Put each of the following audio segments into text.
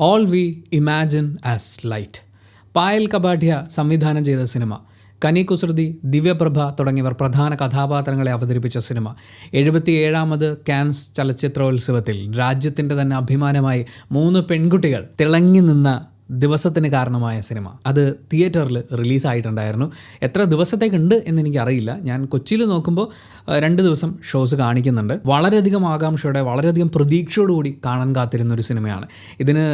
All we imagine as light. Payal Kapadia സംവിധാനം ചെയ്ത cinema. കനി കുസൃതി, ദിവ്യപ്രഭ തുടങ്ങിയവർ പ്രധാന കഥാപാത്രങ്ങളെ അവതരിപ്പിച്ച സിനിമ. 77ാമത് കാൻസ് ചലച്ചിത്രോത്സവത്തിൽ രാജ്യത്തിൻ്റെ തന്നെ അഭിമാനമായി 3 പെൺകുട്ടികൾ തിളങ്ങി നിന്ന ദിവസത്തിന് കാരണമായ സിനിമ. അത് തിയേറ്ററിൽ റിലീസായിട്ടുണ്ടായിരുന്നു. എത്ര ദിവസത്തേക്കുണ്ട് എന്നെനിക്കറിയില്ല. ഞാൻ കൊച്ചിയിൽ നോക്കുമ്പോൾ 2 ദിവസം ഷോസ് കാണിക്കുന്നുണ്ട്. വളരെയധികം ആകാംക്ഷയോടെ, വളരെയധികം പ്രതീക്ഷയോടുകൂടി കാണാൻ കാത്തിരുന്നൊരു സിനിമയാണ്. ഇതിന്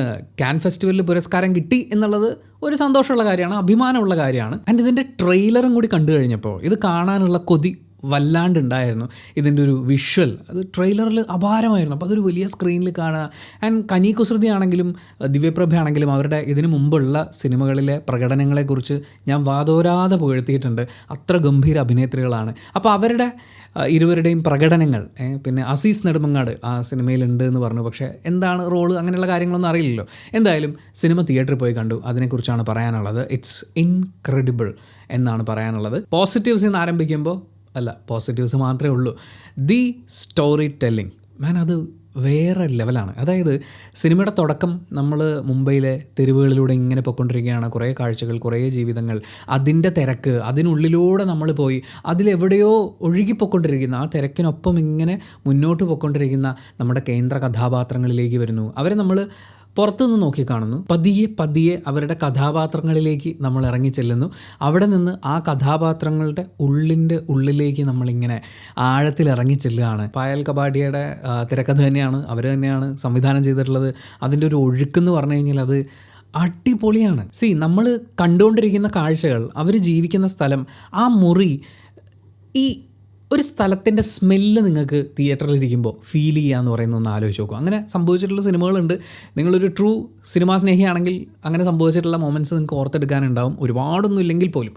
കാൻ ഫെസ്റ്റിവലിൽ പുരസ്കാരം കിട്ടി എന്നുള്ളത് ഒരു സന്തോഷമുള്ള കാര്യമാണ്, അഭിമാനമുള്ള കാര്യമാണ്. ആൻഡ് ഇതിൻ്റെ ട്രെയിലറും കൂടി കണ്ടു കഴിഞ്ഞപ്പോൾ ഇത് കാണാനുള്ള കൊതി വല്ലാണ്ടുണ്ടായിരുന്നു. ഇതിൻ്റെ ഒരു വിഷ്വൽ അത് ട്രെയിലറിൽ അപാരമായിരുന്നു. അപ്പോൾ അതൊരു വലിയ സ്ക്രീനിൽ കാണുക. ആൻഡ് കനി കുസൃതി ആണെങ്കിലും ദിവ്യപ്രഭ ആണെങ്കിലും അവരുടെ ഇതിനു മുമ്പുള്ള സിനിമകളിലെ പ്രകടനങ്ങളെക്കുറിച്ച് ഞാൻ വാതോരാതെ പുകഴ്ത്തിയിട്ടുണ്ട്. അത്ര ഗംഭീര അഭിനേത്രികളാണ്. അപ്പോൾ അവരുടെ ഇരുവരുടെയും പ്രകടനങ്ങൾ, പിന്നെ അസീസ് നെടുമങ്ങാട് ആ സിനിമയിലുണ്ട് എന്ന് പറഞ്ഞു. പക്ഷേ എന്താണ് റോള്, അങ്ങനെയുള്ള കാര്യങ്ങളൊന്നും അറിയില്ലല്ലോ. എന്തായാലും സിനിമ തിയേറ്ററിൽ പോയി കണ്ടു. അതിനെക്കുറിച്ചാണ് പറയാനുള്ളത്. ഇറ്റ്സ് ഇൻക്രെഡിബിൾ എന്നാണ് പറയാനുള്ളത്. പോസിറ്റീവ്സ് നിന്ന് ആരംഭിക്കുമ്പോൾ പോസിറ്റീവ്സ് മാത്രമേ ഉള്ളൂ. ദി സ്റ്റോറി ടെല്ലിംഗ് അത് വേറെ ലെവലാണ്. അതായത് സിനിമയുടെ തുടക്കം നമ്മൾ മുംബൈയിലെ തെരുവുകളിലൂടെ ഇങ്ങനെ പൊയ്ക്കൊണ്ടിരിക്കുകയാണ്. കുറേ കാഴ്ചകൾ, കുറേ ജീവിതങ്ങൾ, അതിൻ്റെ തിരക്ക്, അതിനുള്ളിലൂടെ നമ്മൾ പോയി അതിലെവിടെയോ ഒഴുകിപ്പോയിക്കൊണ്ടിരിക്കുന്ന ആ തിരക്കിനൊപ്പം ഇങ്ങനെ മുന്നോട്ട് പോയിക്കൊണ്ടിരിക്കുന്ന നമ്മുടെ കേന്ദ്ര കഥാപാത്രങ്ങളിലേക്ക് വരുന്നു. അവരെ നമ്മൾ പുറത്തുനിന്ന് നോക്കിക്കാണുന്നു. പതിയെ പതിയെ അവരുടെ കഥാപാത്രങ്ങളിലേക്ക് നമ്മൾ ഇറങ്ങിച്ചെല്ലുന്നു. അവിടെ നിന്ന് ആ കഥാപാത്രങ്ങളുടെ ഉള്ളിലേക്ക് നമ്മളിങ്ങനെ ആഴത്തിൽ ഇറങ്ങിച്ചെല്ലുകയാണ്. പായൽ കപാഠ്യയുടെ തിരക്കഥ തന്നെയാണ്, അവർ തന്നെയാണ് സംവിധാനം ചെയ്തിട്ടുള്ളത്. അതിൻ്റെ ഒരു ഒഴുക്കെന്ന് പറഞ്ഞു കഴിഞ്ഞാൽ അത് അടിപൊളിയാണ്. നമ്മൾ കണ്ടുകൊണ്ടിരിക്കുന്ന കാഴ്ചകൾ, അവർ ജീവിക്കുന്ന സ്ഥലം, ആ മുറി, ഈ ഒരു സ്ഥലത്തിൻ്റെ സ്മെല്ല് നിങ്ങൾക്ക് തിയേറ്ററിലിരിക്കുമ്പോൾ ഫീൽ ചെയ്യുക എന്ന് പറയുന്ന ഒന്ന് ആലോചിച്ച് നോക്കും. അങ്ങനെ സംഭവിച്ചിട്ടുള്ള സിനിമകളുണ്ട്. നിങ്ങളൊരു ട്രൂ സിനിമാ സ്നേഹിയാണെങ്കിൽ അങ്ങനെ സംഭവിച്ചിട്ടുള്ള മൊമെൻറ്റ്സ് നിങ്ങൾക്ക് ഓർത്തെടുക്കാനുണ്ടാവും, ഒരുപാടൊന്നും ഇല്ലെങ്കിൽ പോലും.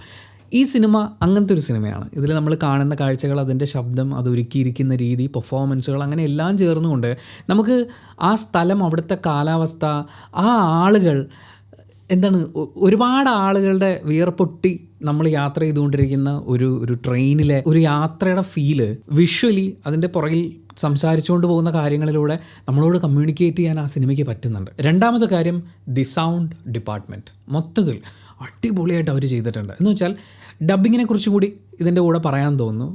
ഈ സിനിമ അങ്ങനത്തെ ഒരു സിനിമയാണ്. ഇതിൽ നമ്മൾ കാണുന്ന കാഴ്ചകൾ, അതിൻ്റെ ശബ്ദം, അത് ഒരുക്കിയിരിക്കുന്ന രീതി, പെർഫോമൻസുകൾ, അങ്ങനെ എല്ലാം ചേർന്നുകൊണ്ട് നമുക്ക് ആ സ്ഥലം, അവിടുത്തെ കാലാവസ്ഥ, ആ ആളുകൾ, എന്താണ്, ഒരുപാട് ആളുകളുടെ വിയർപ്പൊട്ടി നമ്മൾ യാത്ര ചെയ്തുകൊണ്ടിരിക്കുന്ന ഒരു ട്രെയിനിലെ ഒരു യാത്രയുടെ ഫീല് വിഷ്വലി അതിൻ്റെ പുറകിൽ സംസാരിച്ചുകൊണ്ട് പോകുന്ന കാര്യങ്ങളിലൂടെ നമ്മളോട് കമ്മ്യൂണിക്കേറ്റ് ചെയ്യാൻ ആ സിനിമയ്ക്ക് പറ്റുന്നുണ്ട്. രണ്ടാമത്തെ കാര്യം, ദി സൗണ്ട് ഡിപ്പാർട്ട്മെൻറ്റ് മൊത്തത്തിൽ അടിപൊളിയായിട്ട് അവർ ചെയ്തിട്ടുണ്ട്. എന്ന് വെച്ചാൽ ഡബ്ബിങ്ങിനെ കുറിച്ചും കൂടി ഇതിൻ്റെ കൂടെ പറയാൻ തോന്നുന്നു.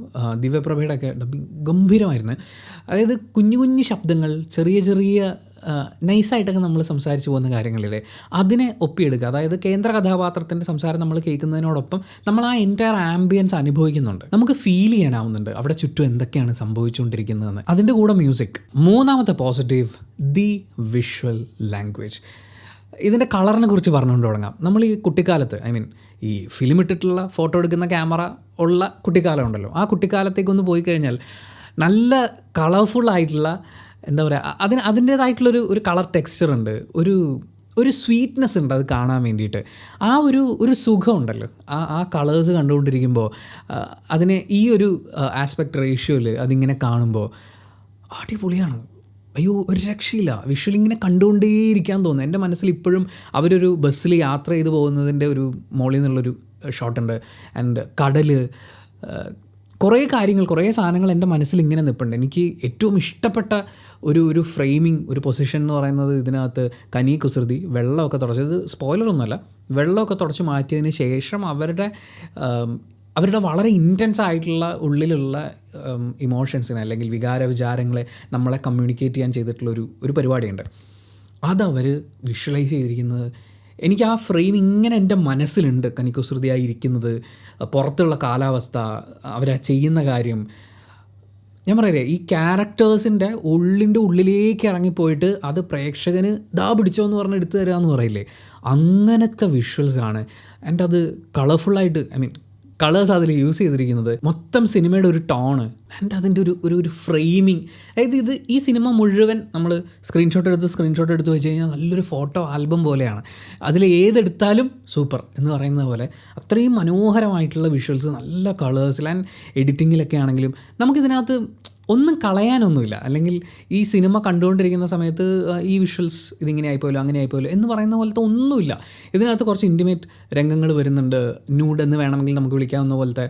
ദിവ്യപ്രഭയുടെ ഒക്കെ ഡബ്ബിങ് ഗംഭീരമായിരുന്നു. അതായത് കുഞ്ഞു കുഞ്ഞു ശബ്ദങ്ങൾ, ചെറിയ ചെറിയ നൈസായിട്ടൊക്കെ നമ്മൾ സംസാരിച്ച് പോകുന്ന കാര്യങ്ങളിലെ അതിനെ ഒപ്പിയെടുക്കുക. അതായത് കേന്ദ്ര കഥാപാത്രത്തിൻ്റെ സംസാരം നമ്മൾ കേൾക്കുന്നതിനോടൊപ്പം നമ്മൾ ആ എൻറ്റയർ ആംബിയൻസ് അനുഭവിക്കുന്നുണ്ട്. നമുക്ക് ഫീൽ ചെയ്യാനാവുന്നുണ്ട് അവിടെ ചുറ്റും എന്തൊക്കെയാണ് സംഭവിച്ചുകൊണ്ടിരിക്കുന്നതെന്ന്. അതിൻ്റെ കൂടെ മ്യൂസിക്. മൂന്നാമത്തെ പോസിറ്റീവ്, ദി വിഷ്വൽ ലാംഗ്വേജ്. ഇതിൻ്റെ കളറിനെ കുറിച്ച് പറഞ്ഞുകൊണ്ട് തുടങ്ങാം. നമ്മൾ ഈ കുട്ടിക്കാലത്ത്, ഈ ഫിലിം ഇട്ടിട്ടുള്ള ഫോട്ടോ എടുക്കുന്ന ക്യാമറ ഉള്ള കുട്ടിക്കാലം ഉണ്ടല്ലോ, ആ കുട്ടിക്കാലത്തേക്കൊന്ന് പോയി കഴിഞ്ഞാൽ നല്ല കളർഫുള്ളായിട്ടുള്ള, എന്താ പറയുക, അതിൻ്റേതായിട്ടുള്ളൊരു കളർ ടെക്സ്ചർ ഉണ്ട്, ഒരു സ്വീറ്റ്നെസ് ഉണ്ട് അത് കാണാൻ വേണ്ടിയിട്ട്. ആ ഒരു സുഖമുണ്ടല്ലോ ആ കളേഴ്സ് കണ്ടുകൊണ്ടിരിക്കുമ്പോൾ. അതിനെ ഈ ഒരു ആസ്പെക്ട് റേഷ്യോയിൽ അതിങ്ങനെ കാണുമ്പോൾ അടിപൊളിയാണ്. അയ്യോ, ഒരു രക്ഷയില്ല. വിഷ്വൽ ഇങ്ങനെ കണ്ടുകൊണ്ടേയിരിക്കാൻ തോന്നുന്നു. എൻ്റെ മനസ്സിൽ ഇപ്പോഴും അവരൊരു ബസ്സിൽ യാത്ര ചെയ്ത് പോകുന്നതിൻ്റെ ഒരു മോളിൽ നിന്നുള്ളൊരു ഷോട്ടുണ്ട്. ആൻഡ് കടൽ, കുറേ കാര്യങ്ങൾ, കുറേ സാധനങ്ങൾ എൻ്റെ മനസ്സിൽ ഇങ്ങനെ നിൽപ്പുണ്ട്. എനിക്ക് ഏറ്റവും ഇഷ്ടപ്പെട്ട ഒരു ഫ്രെയിമിങ്, ഒരു പൊസിഷൻ എന്ന് പറയുന്നത് ഇതിനകത്ത് കനി കുസൃതി വെള്ളമൊക്കെ തുടച്ചത്, സ്പോയിലറൊന്നുമല്ല, വെള്ളമൊക്കെ തുടച്ച് മാറ്റിയതിന് ശേഷം അവരുടെ വളരെ ഇൻറ്റൻസ് ആയിട്ടുള്ള ഉള്ളിലുള്ള ഇമോഷൻസിനെ അല്ലെങ്കിൽ വികാരവിചാരങ്ങളെ നമ്മളെ കമ്മ്യൂണിക്കേറ്റ് ചെയ്യാൻ ചെയ്തിട്ടുള്ള ഒരു പരിപാടിയുണ്ട്. അതവർ വിഷ്വലൈസ് ചെയ്തിരിക്കുന്നത്, എനിക്ക് ആ ഫ്രെയിം ഇങ്ങനെ എൻ്റെ മനസ്സിലുണ്ട്. കനി കുസൃതിയായിരിക്കുന്നത്, പുറത്തുള്ള കാലാവസ്ഥ, അവരാ ചെയ്യുന്ന കാര്യം. ഞാൻ പറയില്ലേ, ഈ ക്യാരക്ടേഴ്സിൻ്റെ ഉള്ളിലേക്ക് ഇറങ്ങിപ്പോയിട്ട് അത് പ്രേക്ഷകന് ദാ പിടിച്ചോ എന്ന് പറഞ്ഞ് എടുത്തു തരിക എന്ന് പറയില്ലേ, അങ്ങനത്തെ വിഷ്വൽസാണ്. ആൻഡ് അത് കളർഫുള്ളായിട്ട്, കളേഴ്സ് അതിൽ യൂസ് ചെയ്തിരിക്കുന്നത്, മൊത്തം സിനിമയുടെ ഒരു ടോണ് ആൻഡ് അതിൻ്റെ ഒരു ഫ്രെയിമിങ്. അതായത് ഈ സിനിമ മുഴുവൻ നമ്മൾ സ്ക്രീൻഷോട്ട് എടുത്ത് വെച്ച് കഴിഞ്ഞാൽ നല്ലൊരു ഫോട്ടോ ആൽബം പോലെയാണ്. അതിൽ ഏതെടുത്താലും സൂപ്പർ എന്ന് പറയുന്ന പോലെ അത്രയും മനോഹരമായിട്ടുള്ള വിഷ്വൽസ്, നല്ല കളേഴ്സിൽ ആൻഡ് എഡിറ്റിങ്ങിലൊക്കെ ആണെങ്കിലും നമുക്കിതിനകത്ത് ഒന്നും കളയാനൊന്നുമില്ല. അല്ലെങ്കിൽ ഈ സിനിമ കണ്ടുകൊണ്ടിരിക്കുന്ന സമയത്ത് ഈ വിഷ്വൽസ് ഇതിങ്ങനെ ആയിപ്പോയല്ലോ, അങ്ങനെ ആയിപ്പോയല്ലോ എന്ന് പറയുന്ന പോലത്തെ ഒന്നുമില്ല. ഇതിനകത്ത് കുറച്ച് ഇൻറ്റിമേറ്റ് രംഗങ്ങൾ വരുന്നുണ്ട്, ന്യൂഡ് എന്ന് വേണമെങ്കിൽ നമുക്ക് വിളിക്കാവുന്ന പോലത്തെ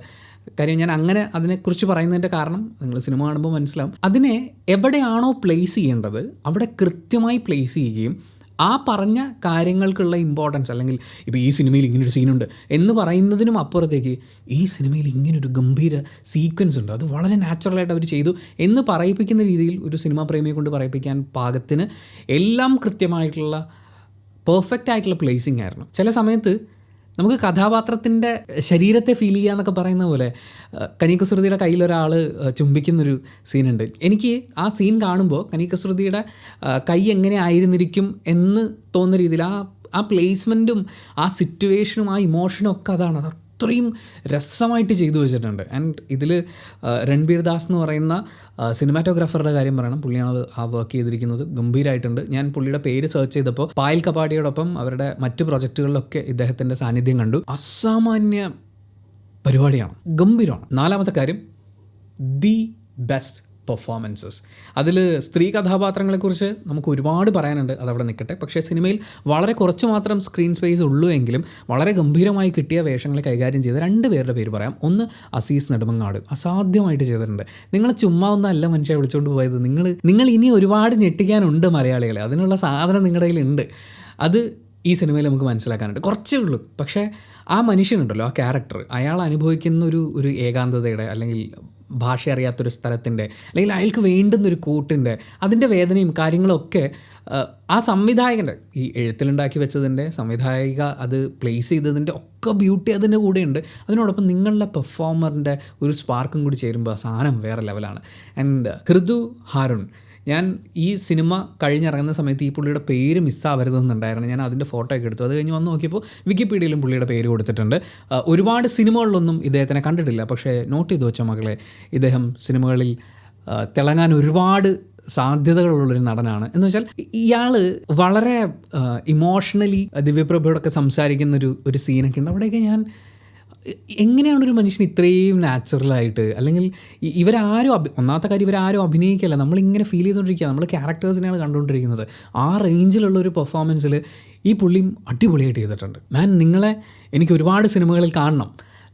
കാര്യം. ഞാൻ അങ്ങനെ അതിനെക്കുറിച്ച് പറയുന്നതിൻ്റെ കാരണം നിങ്ങൾ സിനിമ കാണുമ്പോൾ മനസ്സിലാവും. അതിനെ എവിടെയാണോ പ്ലേസ് ചെയ്യേണ്ടത് അവിടെ കൃത്യമായി പ്ലേസ് ചെയ്യുകയും ആ പറഞ്ഞ കാര്യങ്ങൾക്കുള്ള ഇമ്പോർട്ടൻസ്, അല്ലെങ്കിൽ ഇപ്പോൾ ഈ സിനിമയിൽ ഇങ്ങനൊരു സീനുണ്ട് എന്ന് പറയുന്നതിനും അപ്പുറത്തേക്ക് ഈ സിനിമയിൽ ഇങ്ങനൊരു ഗംഭീര സീക്വൻസ് ഉണ്ട്, അത് വളരെ നാച്ചുറലായിട്ട് അവർ ചെയ്തു എന്ന് പറയിപ്പിക്കുന്ന രീതിയിൽ ഒരു സിനിമാ പ്രേമിയെ കൊണ്ട് പറയിപ്പിക്കാൻ പാകത്തിന് എല്ലാം കൃത്യമായിട്ടുള്ള പെർഫെക്റ്റ് ആയിട്ടുള്ള പ്ലേസിംഗ് ആയിരുന്നു. ചില സമയത്ത് നമുക്ക് കഥാപാത്രത്തിൻ്റെ ശരീരത്തെ ഫീൽ ചെയ്യുക എന്നൊക്കെ പറയുന്ന പോലെ കനികുസൃതിയുടെ കയ്യിലൊരാൾ ചുംബിക്കുന്നൊരു സീനുണ്ട്. എനിക്ക് ആ സീൻ കാണുമ്പോൾ കനികുസൃതിയുടെ കൈ എങ്ങനെ ആയിരുന്നിരിക്കും എന്ന് തോന്നുന്ന രീതിയിൽ ആ പ്ലേസ്മെൻറ്റും ആ സിറ്റുവേഷനും ആ ഇമോഷനും ഒക്കെ അതാണ്. അത് അത്രയും രസമായിട്ട് ചെയ്തു വെച്ചിട്ടുണ്ട്. ആൻഡ് ഇതിൽ രൺബീർ ദാസ് എന്ന് പറയുന്ന സിനിമാറ്റോഗ്രാഫറുടെ കാര്യം പറയണം. പുള്ളിയാണ് ആ വർക്ക് ചെയ്തിരിക്കുന്നത്, ഗംഭീരമായിട്ടുണ്ട്. ഞാൻ പുള്ളിയുടെ പേര് സെർച്ച് ചെയ്തപ്പോൾ പായൽ കപാടിയോടൊപ്പം അവരുടെ മറ്റ് പ്രൊജക്റ്റുകളിലൊക്കെ ഇദ്ദേഹത്തിൻ്റെ സാന്നിധ്യം കണ്ടു. അസാമാന്യ പരിപാടിയാണ്, ഗംഭീരമാണ്. നാലാമത്തെ കാര്യം, ദി ബെസ്റ്റ് പെർഫോമൻസസ്. അതിൽ സ്ത്രീ കഥാപാത്രങ്ങളെക്കുറിച്ച് നമുക്ക് ഒരുപാട് പറയാനുണ്ട്, അതവിടെ നിൽക്കട്ടെ. പക്ഷേ സിനിമയിൽ വളരെ കുറച്ച് മാത്രം സ്ക്രീൻ സ്പേസ് ഉള്ളൂ എങ്കിലും വളരെ ഗംഭീരമായി കിട്ടിയ വേഷങ്ങളെ കൈകാര്യം ചെയ്ത 2 പേരുടെ പേര് പറയാം. ഒന്ന് അസീസ് നെടുമങ്ങാട്, അസാധ്യമായിട്ട് ചെയ്തിട്ടുണ്ട്. നിങ്ങൾ ചുമ്മാ ഒന്നല്ല മനുഷ്യ വിളിച്ചുകൊണ്ട് പോയത്, നിങ്ങൾ ഇനി ഒരുപാട് ഞെട്ടിക്കാനുണ്ട് മലയാളികളെ, അതിനുള്ള സാധനം നിങ്ങളുടെ കയ്യിലുണ്ട്. അത് ഈ സിനിമയിൽ നമുക്ക് മനസ്സിലാക്കാനുണ്ട്. കുറച്ചേ ഉള്ളൂ, പക്ഷേ ആ മനുഷ്യനുണ്ടല്ലോ, ആ ക്യാരക്ടർ, അയാൾ അനുഭവിക്കുന്ന ഒരു ഏകാന്തതയുടെ, അല്ലെങ്കിൽ ഭാഷ അറിയാത്തൊരു സ്ഥലത്തിൻ്റെ, അല്ലെങ്കിൽ അയാൾക്ക് വേണ്ടുന്നൊരു കൂട്ടിൻ്റെ, അതിൻ്റെ വേദനയും കാര്യങ്ങളൊക്കെ ആ സംവിധായകൻ്റെ, ഈ എഴുത്തിലുണ്ടാക്കി വെച്ചതിൻ്റെ സംവിധായിക അത് പ്ലേസ് ചെയ്തതിൻ്റെ ഒക്കെ ബ്യൂട്ടി അതിൻ്റെ കൂടെയുണ്ട്. അതിനോടൊപ്പം നിങ്ങളുടെ പെർഫോമറിൻ്റെ ഒരു സ്പാർക്കും കൂടി ചേരുമ്പോൾ ആ സാധനം വേറെ ലെവലാണ്. ആൻഡ് ഹൃദു ഹാരുൺ, ഞാൻ ഈ സിനിമ കഴിഞ്ഞിറങ്ങുന്ന സമയത്ത് ഈ പുള്ളിയുടെ പേര് മിസ്സാവരുതെന്നുണ്ടായിരുന്നു. ഞാൻ അതിൻ്റെ ഫോട്ടോ ഒക്കെ എടുത്തു. അത് കഴിഞ്ഞ് വന്ന് നോക്കിയപ്പോൾ വിക്കിപീഡിയയിലും പുള്ളിയുടെ പേര് കൊടുത്തിട്ടുണ്ട്. ഒരുപാട് സിനിമകളിലൊന്നും ഇദ്ദേഹത്തിനെ കണ്ടിട്ടില്ല, പക്ഷേ നോട്ട് ചെയ്ത് വെച്ച മകളെ, ഇദ്ദേഹം സിനിമകളിൽ തിളങ്ങാൻ ഒരുപാട് സാധ്യതകളുള്ളൊരു നടനാണ്. എന്ന് വെച്ചാൽ ഇയാൾ വളരെ ഇമോഷണലി ദിവ്യപ്രഭയോടൊക്കെ സംസാരിക്കുന്നൊരു സീനൊക്കെ ഉണ്ട്. അവിടെയൊക്കെ ഞാൻ എങ്ങനെയാണ് ഒരു മനുഷ്യൻ ഇത്രയും നാച്ചുറലായിട്ട്, അല്ലെങ്കിൽ ഇവരാരും ഒന്നാമത്തെ കാര്യം ഇവരാരും അഭിനയിക്കല്ല, നമ്മളിങ്ങനെ ഫീൽ ചെയ്തുകൊണ്ടിരിക്കുക, നമ്മൾ ക്യാരക്ടേഴ്സിനെയാണ് കണ്ടുകൊണ്ടിരിക്കുന്നത്. ആ റേഞ്ചിലുള്ള ഒരു പെർഫോമൻസിൽ ഈ പുള്ളിയും അടിപൊളിയായിട്ട് ചെയ്തിട്ടുണ്ട്. നിങ്ങളെ എനിക്ക് ഒരുപാട് സിനിമകളിൽ കാണണം,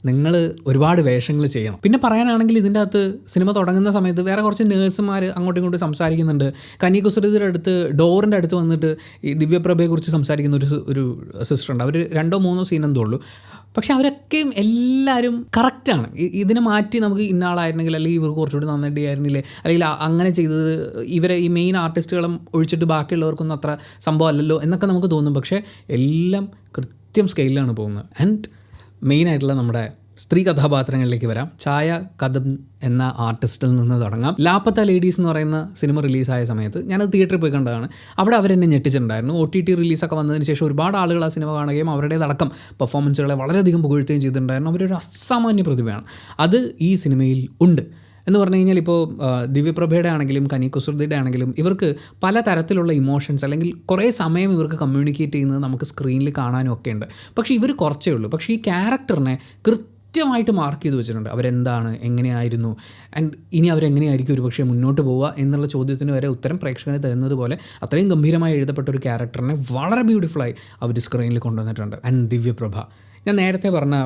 നിങ്ങൾ ഒരുപാട് വേഷങ്ങൾ ചെയ്യണം. പിന്നെ പറയാനാണെങ്കിൽ ഇതിൻ്റെ അകത്ത് സിനിമ തുടങ്ങുന്ന സമയത്ത് വേറെ കുറച്ച് നേഴ്സുമാർ അങ്ങോട്ടും ഇങ്ങോട്ടും സംസാരിക്കുന്നുണ്ട്. കനികുസൃതിയുടെ അടുത്ത് ഡോറിൻ്റെ അടുത്ത് വന്നിട്ട് ഈ ദിവ്യപ്രഭയെക്കുറിച്ച് സംസാരിക്കുന്ന ഒരു സിസ്റ്ററുണ്ട്. അവർ 2-3 സീൻ എന്തോ ഉള്ളൂ, പക്ഷെ അവരൊക്കെയും എല്ലാവരും കറക്റ്റാണ്. ഇതിനെ മാറ്റി നമുക്ക് ഇന്നാളായിരുന്നെങ്കിൽ, അല്ലെങ്കിൽ ഇവർക്ക് കുറച്ചുകൂടി നന്നായിട്ട് ചെയ്യായിരുന്നില്ലേ, അല്ലെങ്കിൽ അങ്ങനെ ചെയ്തത് ഇവരെ ഈ മെയിൻ ആർട്ടിസ്റ്റുകളും ഒഴിച്ചിട്ട് ബാക്കിയുള്ളവർക്കൊന്നും അത്ര സംഭവം അല്ലല്ലോ എന്നൊക്കെ നമുക്ക് തോന്നും. പക്ഷേ എല്ലാം കൃത്യം സ്കെയിലാണ് പോകുന്നത്. ആൻഡ് മെയിനായിട്ടുള്ള നമ്മുടെ സ്ത്രീ കഥാപാത്രങ്ങളിലേക്ക് വരാം. ഛായ കദം എന്ന ആർട്ടിസ്റ്റിൽ നിന്ന് തുടങ്ങാം. ലാപ്പത്ത ലേഡീസ് എന്ന് പറയുന്ന സിനിമ റിലീസായ സമയത്ത് ഞാനത് തിയേറ്ററിൽ പോയി കണ്ടതാണ്. അവിടെ അവരെന്നെ ഞെട്ടിച്ചിട്ടുണ്ടായിരുന്നു. OTT റിലീസൊക്കെ വന്നതിന് ശേഷം ഒരുപാട് ആളുകൾ ആ സിനിമ കാണുകയും അവരുടേതടക്കം പെർഫോമൻസുകളെ വളരെയധികം പുകഴ്ത്തുകയും ചെയ്തിട്ടുണ്ടായിരുന്നു. അവരൊരു അസാമാന്യ പ്രതിഭയാണ്. അത് ഈ സിനിമയിൽ ഉണ്ട് എന്ന് പറഞ്ഞു കഴിഞ്ഞാൽ, ഇപ്പോൾ ദിവ്യപ്രഭയുടെ ആണെങ്കിലും കനികുസൃതിയുടെ ആണെങ്കിലും ഇവർക്ക് പല തരത്തിലുള്ള ഇമോഷൻസ്, അല്ലെങ്കിൽ കുറേ സമയം ഇവർക്ക് കമ്മ്യൂണിക്കേറ്റ് ചെയ്യുന്നത് നമുക്ക് സ്ക്രീനിൽ കാണാനും ഒക്കെ ഉണ്ട്. പക്ഷേ ഇവർ കുറച്ചേ ഉള്ളൂ. പക്ഷേ ഈ ക്യാരക്ടറിനെ കൃത്യമായിട്ട് മാർക്ക് ചെയ്ത് വെച്ചിട്ടുണ്ട്. അവരെന്താണ്, എങ്ങനെയായിരുന്നു, ആൻഡ് ഇനി അവരെങ്ങനെയായിരിക്കും ഒരുപക്ഷെ മുന്നോട്ട് പോവുക എന്നുള്ള ചോദ്യത്തിന് വരെ ഉത്തരം പ്രേക്ഷകന് തരുന്നത് പോലെ അത്രയും ഗംഭീരമായി എഴുതപ്പെട്ട ഒരു ക്യാരക്ടറിനെ വളരെ ബ്യൂട്ടിഫുള്ളായി അവർ സ്ക്രീനിൽ കൊണ്ടുവന്നിട്ടുണ്ട്. ആൻഡ് ദിവ്യപ്രഭ, ഞാൻ നേരത്തെ പറഞ്ഞ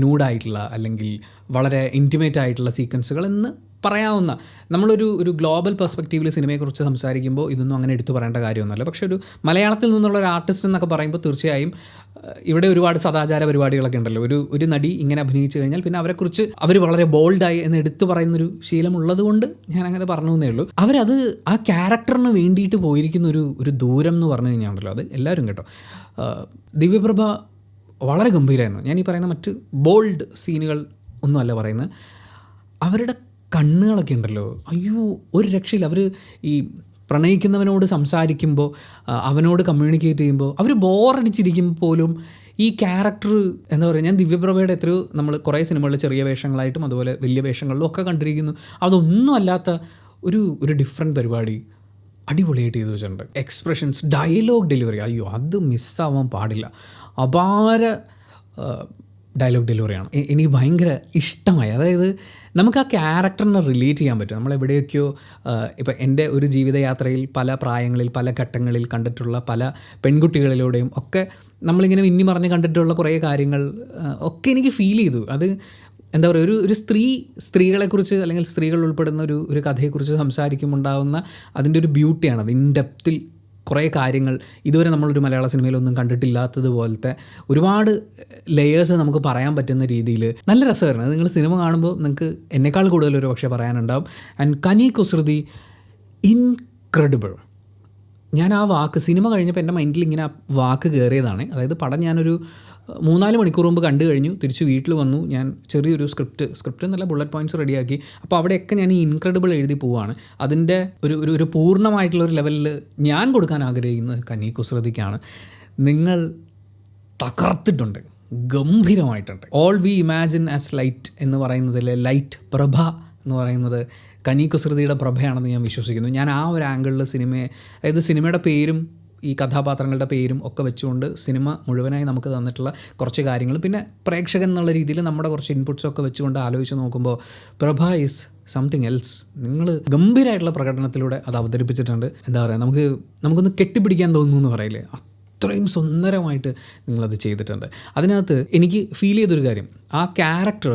ന്യൂഡായിട്ടുള്ള, അല്ലെങ്കിൽ വളരെ ഇൻറ്റിമേറ്റ് ആയിട്ടുള്ള സീക്വൻസുകൾ എന്ന് പറയാവുന്ന, നമ്മളൊരു ഗ്ലോബൽ പെർസ്പെക്റ്റീവിൽ സിനിമയെക്കുറിച്ച് സംസാരിക്കുമ്പോൾ ഇതൊന്നും അങ്ങനെ എടുത്തു പറയേണ്ട കാര്യമൊന്നുമല്ല. പക്ഷേ ഒരു മലയാളത്തിൽ നിന്നുള്ള ഒരു ആർട്ടിസ്റ്റ് എന്നൊക്കെ പറയുമ്പോൾ തീർച്ചയായും ഇവിടെ ഒരുപാട് സദാചാര പരിപാടികളൊക്കെ ഉണ്ടല്ലോ. ഒരു നടി ഇങ്ങനെ അഭിനയിച്ചു കഴിഞ്ഞാൽ പിന്നെ അവരെക്കുറിച്ച് അവർ വളരെ ബോൾഡായി എന്ന് എടുത്തു പറയുന്നൊരു ശീലമുള്ളത് കൊണ്ട് ഞാൻ അങ്ങനെ പറഞ്ഞു എന്നേ ഉള്ളൂ. അവരത് ആ ക്യാരക്ടറിന് വേണ്ടിയിട്ട് പോയിരിക്കുന്ന ഒരു ദൂരം എന്ന് പറഞ്ഞു കഴിഞ്ഞാൽ അത് എല്ലാവരും കേട്ടോ. ദിവ്യപ്രഭ വളരെ ഗംഭീരമായിരുന്നു. ഞാൻ ഈ പറയുന്ന മറ്റ് ബോൾഡ് സീനുകൾ ഒന്നുമല്ല പറയുന്നത്. അവരുടെ കണ്ണുകളൊക്കെ ഉണ്ടല്ലോ, അയ്യോ ഒരു രക്ഷയില്ല. അവർ ഈ പ്രണയിക്കുന്നവനോട് സംസാരിക്കുമ്പോൾ, അവനോട് കമ്മ്യൂണിക്കേറ്റ് ചെയ്യുമ്പോൾ, അവർ ബോറടിച്ചിരിക്കുമ്പോൾ പോലും ഈ ക്യാരക്ടർ എന്താ പറയുക, ഞാൻ ദിവ്യപ്രഭയുടെ എത്രയോ നമ്മൾ കുറേ സിനിമകളിൽ ചെറിയ വേഷങ്ങളായിട്ടും അതുപോലെ വലിയ വേഷങ്ങളിലും ഒക്കെ കണ്ടിരിക്കുന്നു. അതൊന്നും അല്ലാത്ത ഒരു ഡിഫറെൻറ്റ് പരിപാടി അടിപൊളിയായിട്ട് ചെയ്തു വെച്ചിട്ടുണ്ട്. എക്സ്പ്രഷൻസ്, ഡയലോഗ് ഡെലിവറി, അയ്യോ അത് മിസ്സാവാൻ പാടില്ല. അപാര ഡയലോഗ് ഡെലിവറിയാണ്. എനിക്ക് ഭയങ്കര ഇഷ്ടമായി. അതായത് നമുക്ക് ആ ക്യാരക്ടറിനെ റിലേറ്റ് ചെയ്യാൻ പറ്റും. നമ്മളെവിടെയൊക്കെയോ ഇപ്പോൾ എൻ്റെ ഒരു ജീവിതയാത്രയിൽ പല പ്രായങ്ങളിൽ പല ഘട്ടങ്ങളിൽ കണ്ടിട്ടുള്ള പല പെൺകുട്ടികളിലൂടെയും ഒക്കെ നമ്മളിങ്ങനെ മിന്നി മറിഞ്ഞ് കണ്ടിട്ടുള്ള കുറേ കാര്യങ്ങൾ ഒക്കെ എനിക്ക് ഫീൽ ചെയ്തു. അത് എന്താ പറയുക, ഒരു സ്ത്രീകളെക്കുറിച്ച്, അല്ലെങ്കിൽ സ്ത്രീകൾ ഉൾപ്പെടുന്ന ഒരു കഥയെക്കുറിച്ച് സംസാരിക്കുമ്പോൾ ഉണ്ടാകുന്ന അതിൻ്റെ ഒരു ബ്യൂട്ടിയാണ്. അത് ഇൻ ഡെപ്തിൽ കുറേ കാര്യങ്ങൾ ഇതുവരെ നമ്മളൊരു മലയാള സിനിമയിലൊന്നും കണ്ടിട്ടില്ലാത്തതുപോലത്തെ ഒരുപാട് ലെയേഴ്സ് നമുക്ക് പറയാൻ പറ്റുന്ന രീതിയിൽ നല്ല രസമായിരുന്നു. നിങ്ങൾ സിനിമ കാണുമ്പോൾ നിങ്ങൾക്ക് എന്നെക്കാൾ കൂടുതലൊരു പക്ഷേ പറയാനുണ്ടാവും. ആൻഡ് കനി കുസൃതി ഇൻക്രെഡിബിൾ. ഞാൻ ആ വാക്ക് സിനിമ കഴിഞ്ഞപ്പോൾ എൻ്റെ മൈൻഡിൽ ഇങ്ങനെ ആ വാക്ക് കയറിയതാണ്. അതായത് പടം ഞാനൊരു 3-4 മണിക്കൂർ മുമ്പ് കണ്ടു കഴിഞ്ഞു. തിരിച്ച് വീട്ടിൽ വന്നു. ഞാൻ ചെറിയൊരു സ്ക്രിപ്റ്റ് എന്നല്ല ബുള്ളറ്റ് പോയിൻറ്റ്സ് റെഡിയാക്കി. അപ്പോൾ അവിടെയൊക്കെ ഞാൻ ഈ ഇൻക്രെഡിബിൾ എഴുതി പോവാണ്. അതിൻ്റെ ഒരു പൂർണ്ണമായിട്ടുള്ളൊരു ലെവലിൽ ഞാൻ കൊടുക്കാൻ ആഗ്രഹിക്കുന്നത് കനി കുസൃതിക്കാണ്. നിങ്ങൾ തകർത്തിട്ടുണ്ട്, ഗംഭീരമായിട്ടുണ്ട്. All we imagine as light എന്ന് പറയുന്നതിലെ ലൈറ്റ് പ്രഭ എന്ന് പറയുന്നത് കനി കുസൃതിയുടെ പ്രഭയാണെന്ന് ഞാൻ വിശ്വസിക്കുന്നു. ഞാൻ ആ ഒരു ആംഗിളിൽ സിനിമയെ, അതായത് സിനിമയുടെ പേരും ഈ കഥാപാത്രങ്ങളുടെ പേരും ഒക്കെ വെച്ചുകൊണ്ട് സിനിമ മുഴുവനായി നമുക്ക് തന്നിട്ടുള്ള കുറച്ച് കാര്യങ്ങൾ, പിന്നെ പ്രേക്ഷകൻ എന്നുള്ള രീതിയിൽ നമ്മുടെ കുറച്ച് ഇൻപുട്സൊക്കെ വെച്ചുകൊണ്ട് ആലോചിച്ച് നോക്കുമ്പോൾ പ്രഭ ഈസ് സംതിങ് എൽസ്. നിങ്ങൾ ഗംഭീരമായിട്ടുള്ള പ്രകടനത്തിലൂടെ അത് അവതരിപ്പിച്ചിട്ടുണ്ട്. എന്താ പറയുക, നമുക്കൊന്ന് കെട്ടിപ്പിടിക്കാൻ തോന്നുന്നു എന്ന് പറയില്ലേ, അത്രയും സുന്ദരമായിട്ട് നിങ്ങളത് ചെയ്തിട്ടുണ്ട്. അതിനകത്ത് എനിക്ക് ഫീൽ ചെയ്തൊരു കാര്യം, ആ ക്യാരക്ടർ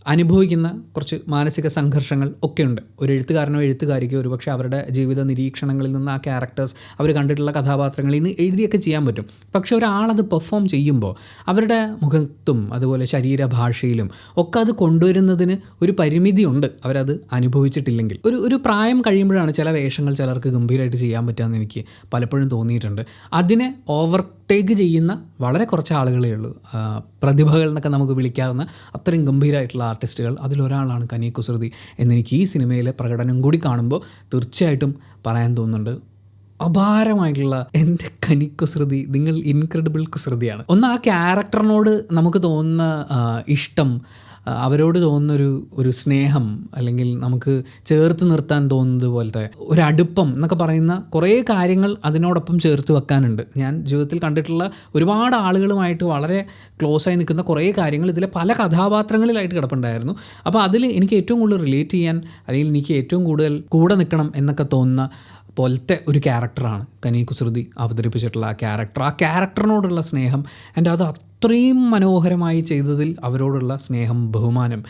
അനുഭവിക്കുന്ന കുറച്ച് മാനസിക സംഘർഷങ്ങൾ ഒക്കെ ഉണ്ട്. ഒരു എഴുത്തുകാരനോ എഴുത്തുകാരിക്കോ ഒരുപക്ഷെ അവരുടെ ജീവിത നിരീക്ഷണങ്ങളിൽ നിന്ന് ആ ക്യാരക്ടേഴ്സ് അവർ കണ്ടിട്ടുള്ള കഥാപാത്രങ്ങളിൽ നിന്ന് എഴുതിയൊക്കെ ചെയ്യാൻ പറ്റും. പക്ഷേ ഒരാളത് പെർഫോം ചെയ്യുമ്പോൾ അവരുടെ മുഖത്തും അതുപോലെ ശരീരഭാഷയിലും ഒക്കെ അത് കൊണ്ടുവരുന്നതിന് ഒരു പരിമിതിയുണ്ട്, അവരത് അനുഭവിച്ചിട്ടില്ലെങ്കിൽ. ഒരു പ്രായം കഴിയുമ്പോഴാണ് ചില വേഷങ്ങൾ ചിലർക്ക് ഗംഭീരമായിട്ട് ചെയ്യാൻ പറ്റുകയെന്ന് എനിക്ക് പലപ്പോഴും തോന്നിയിട്ടുണ്ട്. അതിനെ ഓവർടേക്ക് ചെയ്യുന്ന വളരെ കുറച്ച് ആളുകളേ ഉള്ളൂ, പ്രതിഭകൾ എന്നൊക്കെ നമുക്ക് വിളിക്കാവുന്ന അത്രയും ഗംഭീരമായിട്ടുള്ള ആർട്ടിസ്റ്റുകൾ. അതിലൊരാളാണ് കനി കുസൃതി എന്നെനിക്ക് ഈ സിനിമയിലെ പ്രകടനം കൂടി കാണുമ്പോൾ തീർച്ചയായിട്ടും പറയാൻ തോന്നുന്നുണ്ട്. അപാരമായിട്ടുള്ള എൻ്റെ കനി കുസൃതി, നിങ്ങൾ ഇൻക്രെഡിബിൾ കുസൃതിയാണ്. ഒന്ന് ആ ക്യാരക്ടറിനോട് നമുക്ക് തോന്നുന്ന ഇഷ്ടം, അവരോട് തോന്നുന്നൊരു സ്നേഹം, അല്ലെങ്കിൽ നമുക്ക് ചേർത്ത് നിർത്താൻ തോന്നുന്നത് പോലത്തെ ഒരു അടുപ്പം എന്നൊക്കെ പറയുന്ന കുറേ കാര്യങ്ങൾ അതിനോടൊപ്പം ചേർത്ത് വെക്കാനുണ്ട്. ഞാൻ ജീവിതത്തിൽ കണ്ടിട്ടുള്ള ഒരുപാട് ആളുകളുമായിട്ട് വളരെ ക്ലോസായി നിൽക്കുന്ന കുറേ കാര്യങ്ങൾ ഇതിലെ പല കഥാപാത്രങ്ങളിലായിട്ട് കിടപ്പുണ്ടായിരുന്നു. അപ്പോൾ അതിൽ എനിക്ക് ഏറ്റവും കൂടുതൽ റിലേറ്റ് ചെയ്യാൻ, അല്ലെങ്കിൽ എനിക്ക് ഏറ്റവും കൂടുതൽ കൂടെ നിൽക്കണം എന്നൊക്കെ തോന്നുന്ന പോലത്തെ ഒരു ക്യാരക്ടറാണ് കനി കുസൃതി അവതരിപ്പിച്ചിട്ടുള്ള ആ ക്യാരക്ടറിനോടുള്ള സ്നേഹം. എൻ്റെ അത് അത്രയും മനോഹരമായി ചെയ്തതിൽ അവരോടുള്ള സ്നേഹം, ബഹുമാനം,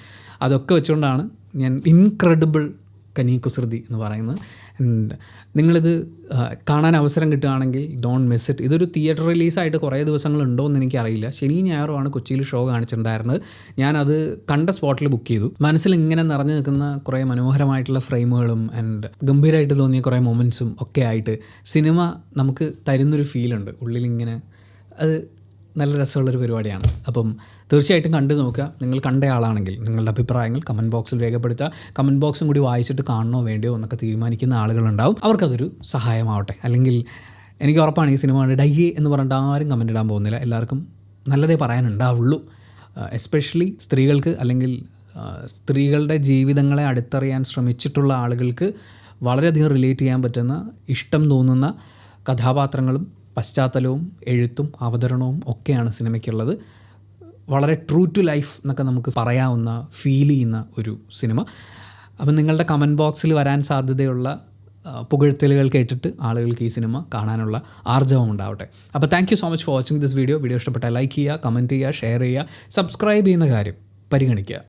അതൊക്കെ വെച്ചുകൊണ്ടാണ് ഞാൻ ഇൻക്രെഡിബിൾ കനി കുസൃതി എന്ന് പറയുന്നത്. ആൻഡ് നിങ്ങളിത് കാണാൻ അവസരം കിട്ടുകയാണെങ്കിൽ ഡോണ്ട് മിസ് ഇറ്റ്. ഇതൊരു തിയേറ്റർ റിലീസായിട്ട് കുറേ ദിവസങ്ങളുണ്ടോ എന്ന് എനിക്കറിയില്ല. ശനി ഞായറുമാണ് കൊച്ചിയിൽ ഷോ കാണിച്ചിട്ടുണ്ടായിരുന്നത്. ഞാനത് കണ്ട സ്പോട്ടിൽ ബുക്ക് ചെയ്തു. മനസ്സിൽ ഇങ്ങനെ നിറഞ്ഞു നിൽക്കുന്ന കുറേ മനോഹരമായിട്ടുള്ള ഫ്രെയിമുകളും ആൻഡ് ഗംഭീരമായിട്ട് തോന്നിയ കുറേ മൊമെൻറ്റ്സും ഒക്കെ ആയിട്ട് സിനിമ നമുക്ക് തരുന്നൊരു ഫീലുണ്ട് ഉള്ളിലിങ്ങനെ. അത് നല്ല രസമുള്ളൊരു പരിപാടിയാണ്. അപ്പം തീർച്ചയായിട്ടും കണ്ടു നോക്കുക. നിങ്ങൾ കണ്ട ആളാണെങ്കിൽ നിങ്ങളുടെ അഭിപ്രായങ്ങൾ കമൻറ്റ് ബോക്സിൽ രേഖപ്പെടുത്തുക. കമൻറ്റ് ബോക്സും കൂടി വായിച്ചിട്ട് കാണണോ വേണ്ടിയോ എന്നൊക്കെ തീരുമാനിക്കുന്ന ആളുകളുണ്ടാവും. അവർക്കതൊരു സഹായമാവട്ടെ. അല്ലെങ്കിൽ എനിക്ക് ഉറപ്പാണ് ഈ സിനിമ ഡയ്യേ എന്ന് പറഞ്ഞിട്ട് ആരും കമൻറ്റ് ഇടാൻ പോകുന്നില്ല. എല്ലാവർക്കും നല്ലതേ പറയാനുണ്ടാവുള്ളൂ. എസ്പെഷ്യലി സ്ത്രീകൾക്ക്, അല്ലെങ്കിൽ സ്ത്രീകളുടെ ജീവിതങ്ങളെ അടുത്തറിയാൻ ശ്രമിച്ചിട്ടുള്ള ആളുകൾക്ക് വളരെയധികം റിലേറ്റ് ചെയ്യാൻ പറ്റുന്ന, ഇഷ്ടം തോന്നുന്ന കഥാപാത്രങ്ങളും പശ്ചാത്തലവും എഴുത്തും അവതരണവും ഒക്കെയാണ് സിനിമയ്ക്കുള്ളത്. വളരെ ട്രൂ ടു ലൈഫ് എന്നൊക്കെ നമുക്ക് പറയാവുന്ന, ഫീൽ ചെയ്യുന്ന ഒരു സിനിമ. അപ്പം നിങ്ങളുടെ കമൻറ്റ് ബോക്സിൽ വരാൻ സാധ്യതയുള്ള പുകഴ്ത്തലുകൾ കേട്ടിട്ട് ആളുകൾക്ക് ഈ സിനിമ കാണാനുള്ള ആർജവം ഉണ്ടാവട്ടെ. അപ്പോൾ thank you so much for watching this video. Video ഇഷ്ടപ്പെട്ടാൽ ലൈക്ക് ചെയ്യുക, കമൻറ്റ് ചെയ്യുക, ഷെയർ ചെയ്യുക, സബ്സ്ക്രൈബ് ചെയ്യുന്ന കാര്യം പരിഗണിക്കുക.